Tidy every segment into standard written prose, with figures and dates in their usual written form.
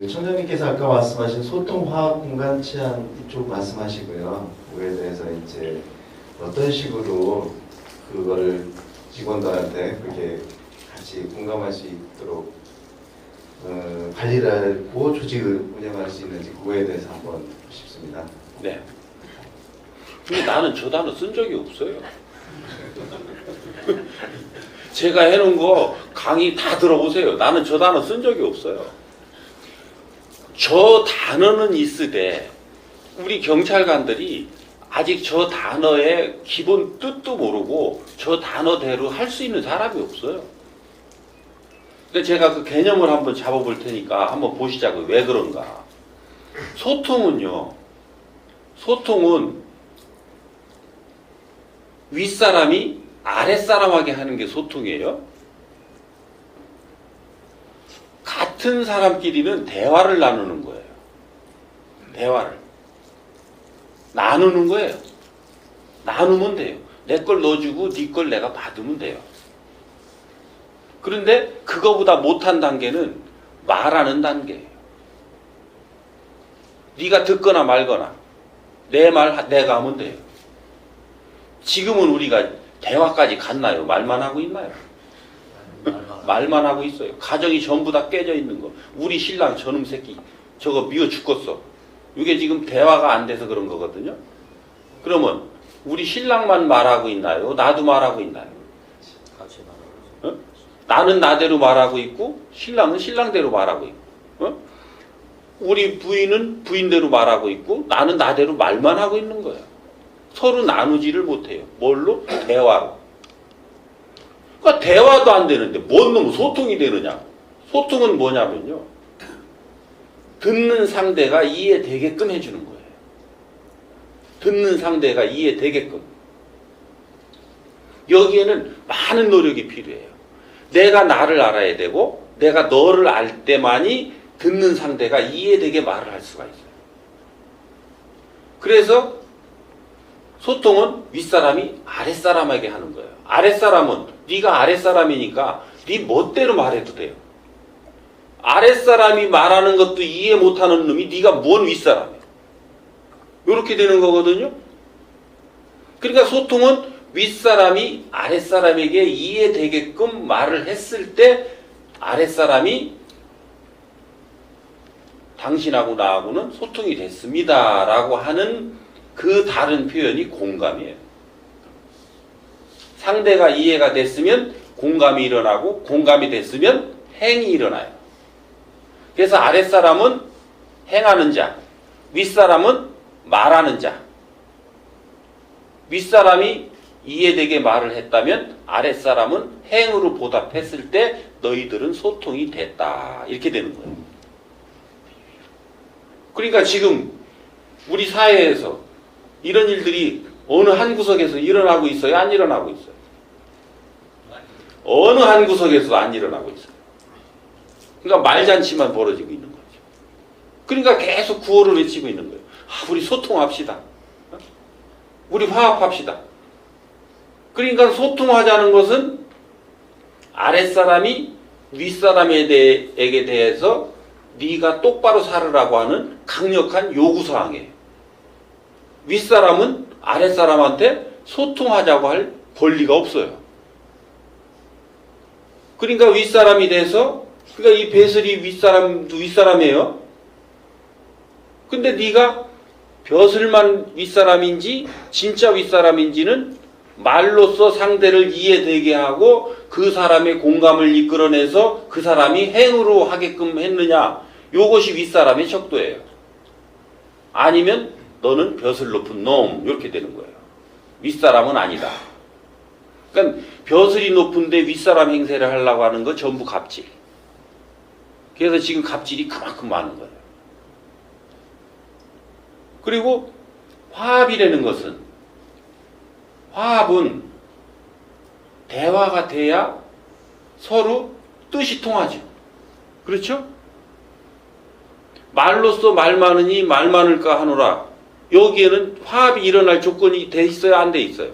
총장님께서 아까 말씀하신 소통화학 공간 치안 이쪽 말씀하시고요. 그거에 대해서 이제 어떤 식으로 그거를 직원들한테 그렇게 같이 공감할 수 있도록 관리를 하고 조직을 운영할 수 있는지 그거에 대해서 한번 싶습니다. 네. 근데 나는 저 단어 쓴 적이 없어요. 제가 해놓은 거 강의 다 들어보세요. 나는 저 단어 쓴 적이 없어요. 저 단어는 있으되 우리 경찰관들이 아직 저 단어의 기본 뜻도 모르고 저 단어대로 할 수 있는 사람이 없어요. 근데 제가 그 개념을 한번 잡아볼 테니까 한번 보시자고요. 왜 그런가. 소통은요. 소통은 윗사람이 아랫사람하게 하는 게 소통이에요. 같은 사람끼리는 대화를 나누는 거예요. 대화를. 나누는 거예요. 나누면 돼요. 내 걸 넣어주고 네 걸 내가 받으면 돼요. 그런데 그거보다 못한 단계는 말하는 단계예요. 네가 듣거나 말거나 내 말 내가 하면 돼요. 지금은 우리가 대화까지 갔나요? 말만 하고 있나요? 말만 하고 있어요. 가정이 전부 다 깨져 있는 거. 우리 신랑 저놈 새끼 저거 미워 죽겠어. 이게 지금 대화가 안 돼서 그런 거거든요. 그러면 우리 신랑만 말하고 있나요? 나도 말하고 있나요? 같이 말하고 어? 나는 나대로 말하고 있고 신랑은 신랑대로 말하고 있고 어? 우리 부인은 부인대로 말하고 있고 나는 나대로 말만 하고 있는 거예요. 서로 나누지를 못해요. 뭘로? 대화로. 그러니까 대화도 안 되는데 뭔 놈 소통이 되느냐. 소통은 뭐냐면요. 듣는 상대가 이해되게끔 해주는 거예요. 듣는 상대가 이해되게끔. 여기에는 많은 노력이 필요해요. 내가 나를 알아야 되고 내가 너를 알 때만이 듣는 상대가 이해되게 말을 할 수가 있어요. 그래서 소통은 윗사람이 아랫사람에게 하는 거예요. 아랫사람은 네가 아랫사람이니까 네 멋대로 말해도 돼요. 아랫사람이 말하는 것도 이해 못하는 놈이 네가 뭔 윗사람이에요. 이렇게 되는 거거든요. 그러니까 소통은 윗사람이 아랫사람에게 이해되게끔 말을 했을 때 아랫사람이 당신하고 나하고는 소통이 됐습니다 라고 하는 그 다른 표현이 공감이에요. 상대가 이해가 됐으면 공감이 일어나고 공감이 됐으면 행이 일어나요. 그래서 아랫사람은 행하는 자, 윗사람은 말하는 자. 윗사람이 이해되게 말을 했다면 아랫사람은 행으로 보답했을 때 너희들은 소통이 됐다. 이렇게 되는 거예요. 그러니까 지금 우리 사회에서 이런 일들이 어느 한 구석에서 일어나고 있어요? 안 일어나고 있어요? 어느 한 구석에서도 안 일어나고 있어요. 그러니까 말잔치만 벌어지고 있는 거죠. 그러니까 계속 구호를 외치고 있는 거예요. 우리 소통합시다. 우리 화합합시다. 그러니까 소통하자는 것은 아랫사람이 윗사람에게 대해서 네가 똑바로 살으라고 하는 강력한 요구사항이에요. 윗사람은 아랫사람한테 소통하자고 할 권리가 없어요. 그러니까 윗사람이 돼서 그러니까 이 벼슬이 윗사람도 윗사람이에요. 근데 네가 벼슬만 윗사람인지 진짜 윗사람인지는 말로써 상대를 이해되게 하고 그 사람의 공감을 이끌어내서 그 사람이 행으로 하게끔 했느냐. 요것이 윗사람의 척도예요. 아니면 너는 벼슬 높은 놈 이렇게 되는 거예요. 윗사람은 아니다. 그러니까 벼슬이 높은데 윗사람 행세를 하려고 하는 거 전부 갑질. 그래서 지금 갑질이 그만큼 많은 거예요. 그리고 화합이라는 것은 화합은 대화가 돼야 서로 뜻이 통하죠. 그렇죠? 말로써 말 많으니 말 많을까 하노라. 여기에는 화합이 일어날 조건이 돼 있어요? 안 돼 있어요?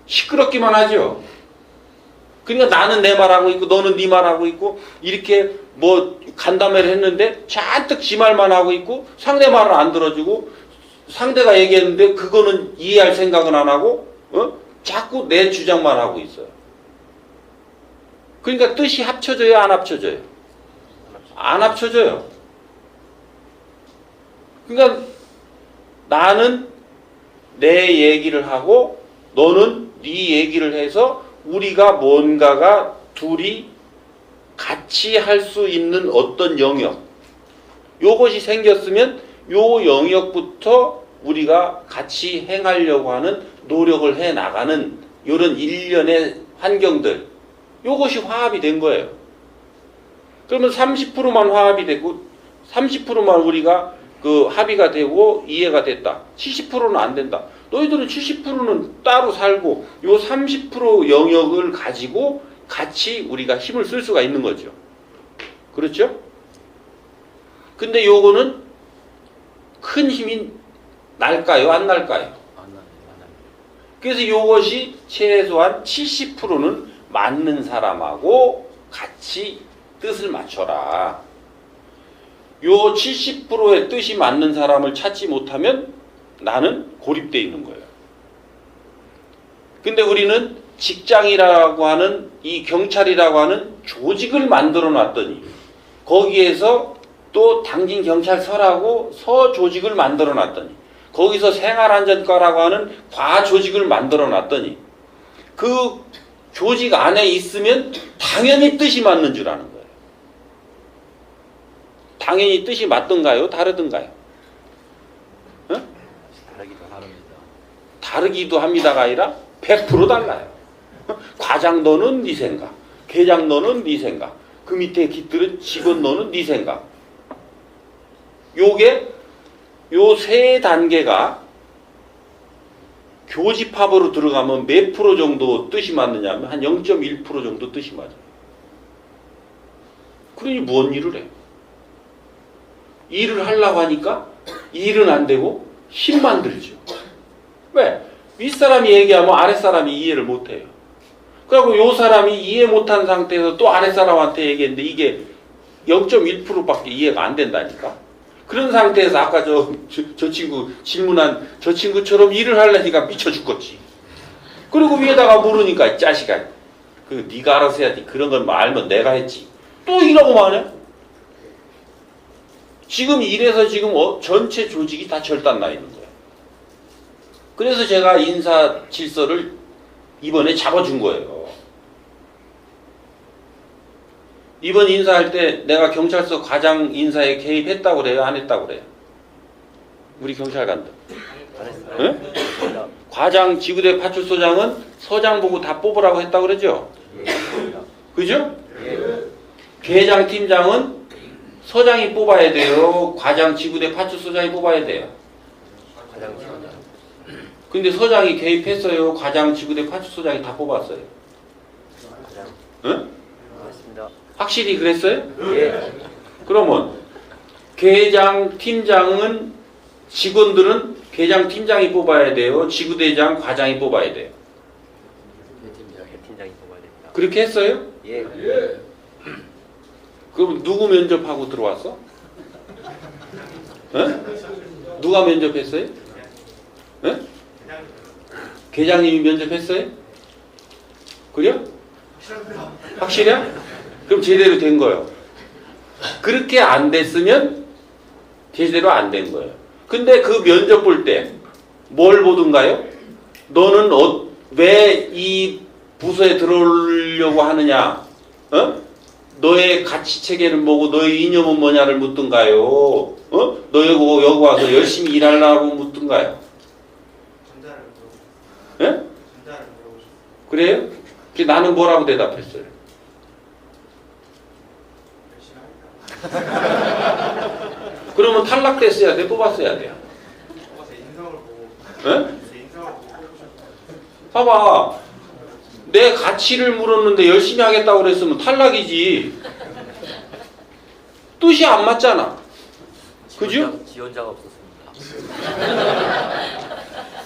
시끄럽기만 하죠. 그러니까 나는 내 말하고 있고 너는 네 말하고 있고 이렇게 뭐 간담회를 했는데 잔뜩 지 말만 하고 있고 상대 말은 안 들어주고 상대가 얘기했는데 그거는 이해할 생각은 안 하고 자꾸 내 주장만 하고 있어요. 그러니까 뜻이 합쳐져요, 안 합쳐져요? 안 합쳐져요. 그러니까 나는 내 얘기를 하고 너는 네 얘기를 해서 우리가 뭔가가 둘이 같이 할 수 있는 어떤 영역, 요것이 생겼으면 요 영역부터 우리가 같이 행하려고 하는 노력을 해 나가는 이런 일련의 환경들, 요것이 화합이 된 거예요. 그러면 30%만 화합이 되고 30%만 우리가 그 합의가 되고 이해가 됐다. 70%는 안 된다. 너희들은 70%는 따로 살고 요 30% 영역을 가지고 같이 우리가 힘을 쓸 수가 있는 거죠. 그렇죠? 근데 요거는 큰 힘이 날까요? 안 날까요? 안 나요. 그래서 요것이 최소한 70%는 맞는 사람하고 같이 뜻을 맞춰라. 요 70%의 뜻이 맞는 사람을 찾지 못하면 나는 고립되어 있는 거예요. 근데 우리는 직장이라고 하는 이 경찰이라고 하는 조직을 만들어 놨더니 거기에서 또 당진 경찰서라고 서 조직을 만들어 놨더니 거기서 생활안전과라고 하는 과 조직을 만들어 놨더니 그 조직 안에 있으면 당연히 뜻이 맞는 줄 아는 거예요. 당연히 뜻이 맞던가요? 다르던가요? 다르기도 합니다. 다르기도 합니다가 아니라 100% 달라요. 과장 너는 네 생각, 계장 너는 네 생각, 그 밑에 깃들은 직원 너는 네 생각. 요게 요 세 단계가 교집합으로 들어가면 몇 프로 정도 뜻이 맞느냐면 한 0.1% 정도 뜻이 맞아요. 그러니 무슨 일을 해? 일을 하려고 하니까 일은 안 되고 힘만 들죠. 왜? 윗사람이 얘기하면 아랫사람이 이해를 못해요. 그리고 요 사람이 이해 못한 상태에서 또 아랫사람한테 얘기했는데 이게 0.1%밖에 이해가 안 된다니까. 그런 상태에서 아까 저 친구 질문한 저 친구처럼 일을 하려니까 미쳐 죽겠지. 그리고 위에다가 물으니까 이 자식아 그 네가 알아서 해야지. 그런 걸 알면 내가 했지. 또 이러고 말해. 지금 이래서 지금 전체 조직이 다 절단 나 있는 거예요. 그래서 제가 인사 질서를 이번에 잡아준 거예요. 이번 인사할 때 내가 경찰서 과장 인사에 개입했다고 그래요? 안 했다고 그래요? 우리 경찰관들. 응? 과장 지구대 파출소장은 서장 보고 다 뽑으라고 했다고 그러죠? 그죠? 계장 팀장은 서장이 뽑아야 돼요? 과장 지구대 파출소장이 뽑아야 돼요? 과장 지원자. 근데 서장이 개입했어요? 과장 지구대 파출소장이 다 뽑았어요? 과장. 응? 맞습니다. 확실히 그랬어요? 예. 그러면 계장 팀장은 직원들은 계장 팀장이 뽑아야 돼요? 지구대장 과장이 뽑아야 돼요? 팀장이 뽑아야 됩니다. 그렇게 했어요? 예. 그럼 누구 면접하고 들어왔어? 응? 누가 면접했어요? 응? 계장님이 면접했어요? 그래요? 확실해? 그럼 제대로 된 거예요. 그렇게 안 됐으면 제대로 안 된 거예요. 근데 그 면접 볼 때 뭘 보던가요? 너는 왜 이 부서에 들어오려고 하느냐? 너의 가치 체계는 뭐고 너의 이념은 뭐냐를 묻던가요? 너 여기 와서 열심히 일하려고 묻던가요? 예? 그래요? 나는 뭐라고 대답했어요? 그러면 탈락됐어야 돼? 뽑았어야 돼요? 예? 봐봐. 내 가치를 물었는데 열심히 하겠다고 그랬으면 탈락이지. 뜻이 안 맞잖아. 그죠? 지원자가 없었습니다.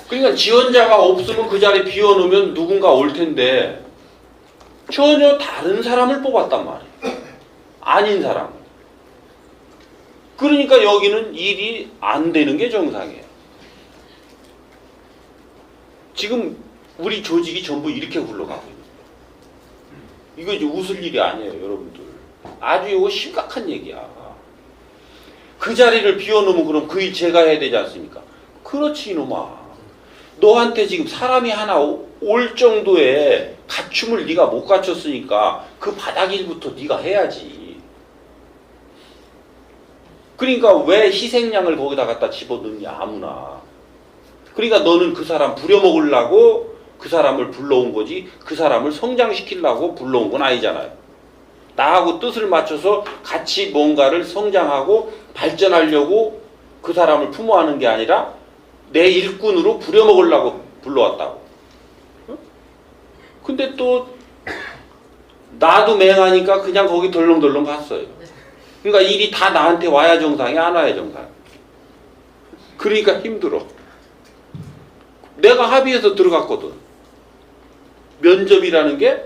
그러니까 지원자가 없으면 그 자리 비워놓으면 누군가 올 텐데 전혀 다른 사람을 뽑았단 말이에요. 아닌 사람을. 그러니까 여기는 일이 안 되는 게 정상이에요. 지금 우리 조직이 전부 이렇게 굴러가고 있는 거예요. 이거 이제 웃을 일이 아니에요, 여러분들. 아주 이거 심각한 얘기야. 그 자리를 비워놓으면 그럼 그 일 제가 해야 되지 않습니까? 그렇지 이놈아. 너한테 지금 사람이 하나 올 정도의 갖춤을 네가 못 갖췄으니까 그 바닥 일부터 네가 해야지. 그러니까 왜 희생양을 거기다 갖다 집어넣냐 아무나. 그러니까 너는 그 사람 부려먹으려고 그 사람을 불러온 거지 그 사람을 성장시키려고 불러온 건 아니잖아요. 나하고 뜻을 맞춰서 같이 뭔가를 성장하고 발전하려고 그 사람을 품어하는 게 아니라 내 일꾼으로 부려먹으려고 불러왔다고. 근데 또 나도 맹하니까 그냥 거기 덜렁덜렁 갔어요. 그러니까 일이 다 나한테 와야 정상이 안 와야 정상. 그러니까 힘들어. 내가 합의해서 들어갔거든. 면접이라는 게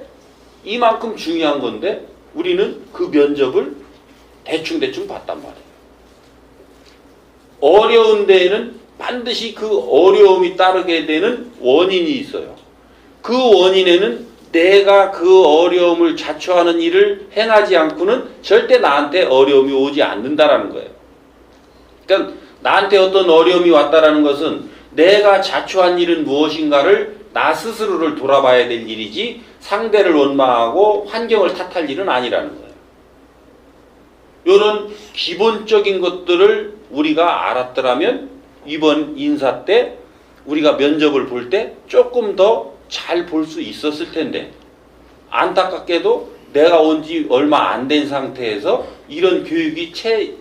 이만큼 중요한 건데 우리는 그 면접을 대충대충 봤단 말이에요. 어려운 데에는 반드시 그 어려움이 따르게 되는 원인이 있어요. 그 원인에는 내가 그 어려움을 자초하는 일을 행하지 않고는 절대 나한테 어려움이 오지 않는다라는 거예요. 그러니까 나한테 어떤 어려움이 왔다라는 것은 내가 자초한 일은 무엇인가를 나 스스로를 돌아봐야 될 일이지 상대를 원망하고 환경을 탓할 일은 아니라는 거예요. 이런 기본적인 것들을 우리가 알았더라면 이번 인사 때 우리가 면접을 볼 때 조금 더 잘 볼 수 있었을 텐데 안타깝게도 내가 온 지 얼마 안 된 상태에서 이런 교육이 채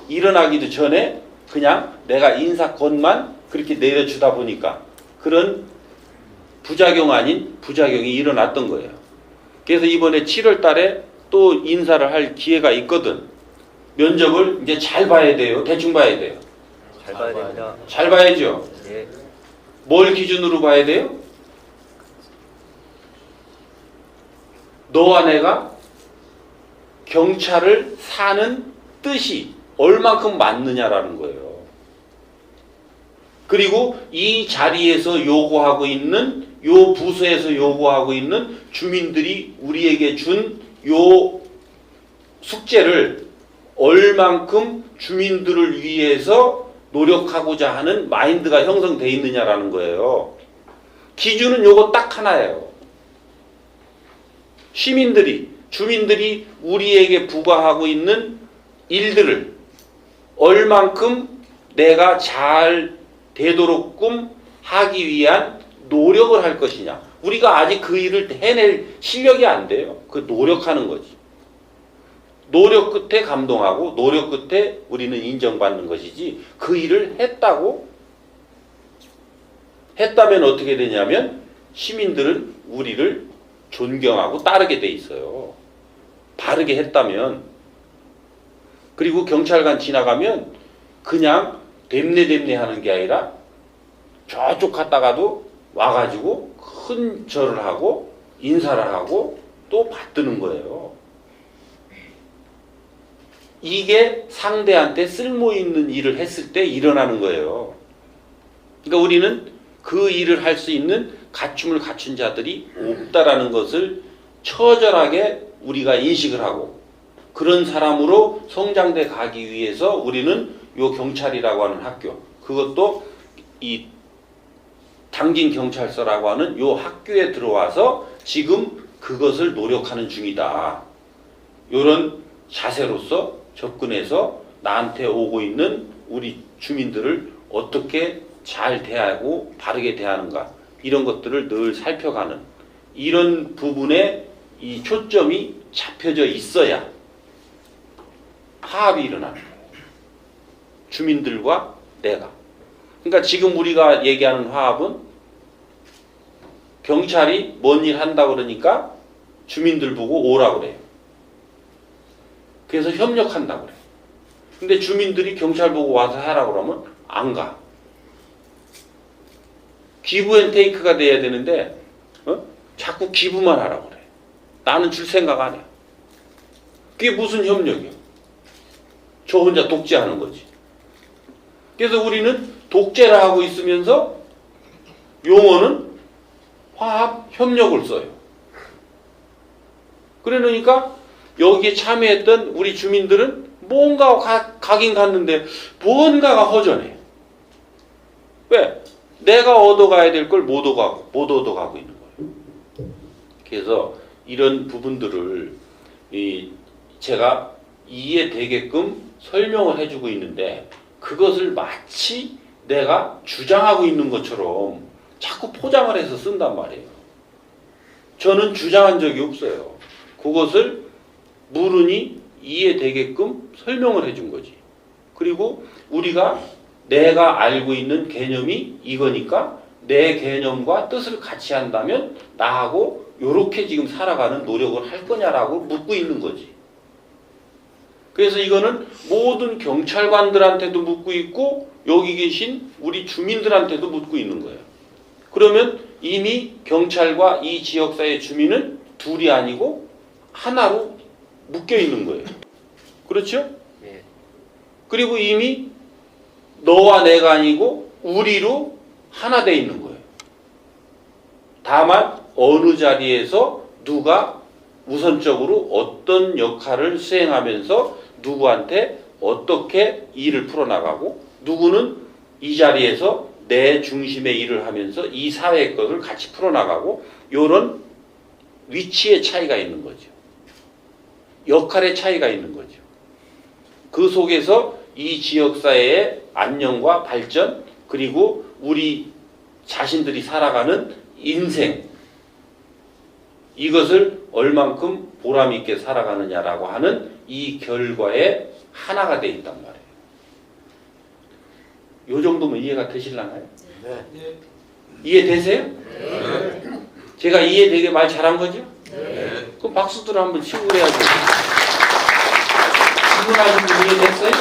일어나기도 전에 그냥 내가 인사권만 그렇게 내려주다 보니까 그런 부작용 아닌 부작용이 일어났던 거예요. 그래서 이번에 7월 달에 또 인사를 할 기회가 있거든. 면접을 이제 잘 봐야 돼요? 대충 봐야 돼요? 잘 봐야 됩니다. 잘 봐야죠. 예. 뭘 기준으로 봐야 돼요? 너와 내가 경찰을 사는 뜻이 얼만큼 맞느냐라는 거예요. 그리고 이 자리에서 요구하고 있는 요 부서에서 요구하고 있는 주민들이 우리에게 준 요 숙제를 얼만큼 주민들을 위해서 노력하고자 하는 마인드가 형성되어 있느냐라는 거예요. 기준은 요거 딱 하나예요. 주민들이 우리에게 부과하고 있는 일들을 얼만큼 내가 잘 되도록끔 하기 위한 노력을 할 것이냐. 우리가 아직 그 일을 해낼 실력이 안 돼요. 그 노력하는 거지. 노력 끝에 감동하고 노력 끝에 우리는 인정받는 것이지 그 일을 했다면 어떻게 되냐면 시민들은 우리를 존경하고 따르게 돼 있어요. 바르게 했다면. 그리고 경찰관 지나가면 그냥 댐내댐내 하는 게 아니라 저쪽 갔다가도 와가지고 큰 절을 하고 인사를 하고 또 받드는 거예요. 이게 상대한테 쓸모 있는 일을 했을 때 일어나는 거예요. 그러니까 우리는 그 일을 할 수 있는 갖춤을 갖춘 자들이 없다라는 것을 처절하게 우리가 인식을 하고 그런 사람으로 성장돼 가기 위해서 우리는 요 경찰이라고 하는 학교, 그것도 이 당진 경찰서라고 하는 요 학교에 들어와서 지금 그것을 노력하는 중이다. 요런 자세로서 접근해서 나한테 오고 있는 우리 주민들을 어떻게 잘 대하고 바르게 대하는가, 이런 것들을 늘 살펴가는 이런 부분에 이 초점이 잡혀져 있어야 화합이 일어나는 거예요. 주민들과 내가. 그러니까 지금 우리가 얘기하는 화합은 경찰이 뭔 일 한다고 그러니까 주민들 보고 오라고 그래요. 그래서 협력한다고 그래요. 근데 주민들이 경찰 보고 와서 하라고 그러면 안 가. 기브 앤 테이크가 돼야 되는데 자꾸 기부만 하라고 그래. 나는 줄 생각 안 해. 그게 무슨 협력이야? 저 혼자 독재하는 거지. 그래서 우리는 독재를 하고 있으면서 용어는 화합 협력을 써요. 그러니까 여기에 참여했던 우리 주민들은 뭔가 가긴 갔는데 뭔가가 허전해. 왜? 내가 얻어가야 될 걸 못 얻어가고 있는 거예요. 그래서 이런 부분들을 제가 이해되게끔 설명을 해주고 있는데 그것을 마치 내가 주장하고 있는 것처럼 자꾸 포장을 해서 쓴단 말이에요. 저는 주장한 적이 없어요. 그것을 물으니 이해되게끔 설명을 해준 거지. 그리고 우리가 내가 알고 있는 개념이 이거니까 내 개념과 뜻을 같이 한다면 나하고 이렇게 지금 살아가는 노력을 할 거냐라고 묻고 있는 거지. 그래서 이거는 모든 경찰관들한테도 묻고 있고 여기 계신 우리 주민들한테도 묻고 있는 거예요. 그러면 이미 경찰과 이 지역사회 주민은 둘이 아니고 하나로 묶여 있는 거예요. 그렇죠? 예. 그리고 이미 너와 내가 아니고 우리로 하나 돼 있는 거예요. 다만 어느 자리에서 누가 우선적으로 어떤 역할을 수행하면서 누구한테 어떻게 일을 풀어나가고 누구는 이 자리에서 내 중심의 일을 하면서 이 사회의 것을 같이 풀어나가고 이런 위치의 차이가 있는 거죠. 역할의 차이가 있는 거죠. 그 속에서 이 지역사회의 안녕과 발전 그리고 우리 자신들이 살아가는 인생 이것을 얼만큼 보람있게 살아가느냐라고 하는 이 결과에 하나가 돼 있단 말이에요. 요 정도면 이해가 되실라나요? 네. 이해되세요? 네. 제가 이해되게 말 잘한 거죠? 네. 그럼 박수들 한번 치고 그래야죠. 질문하신 분 이해됐어요?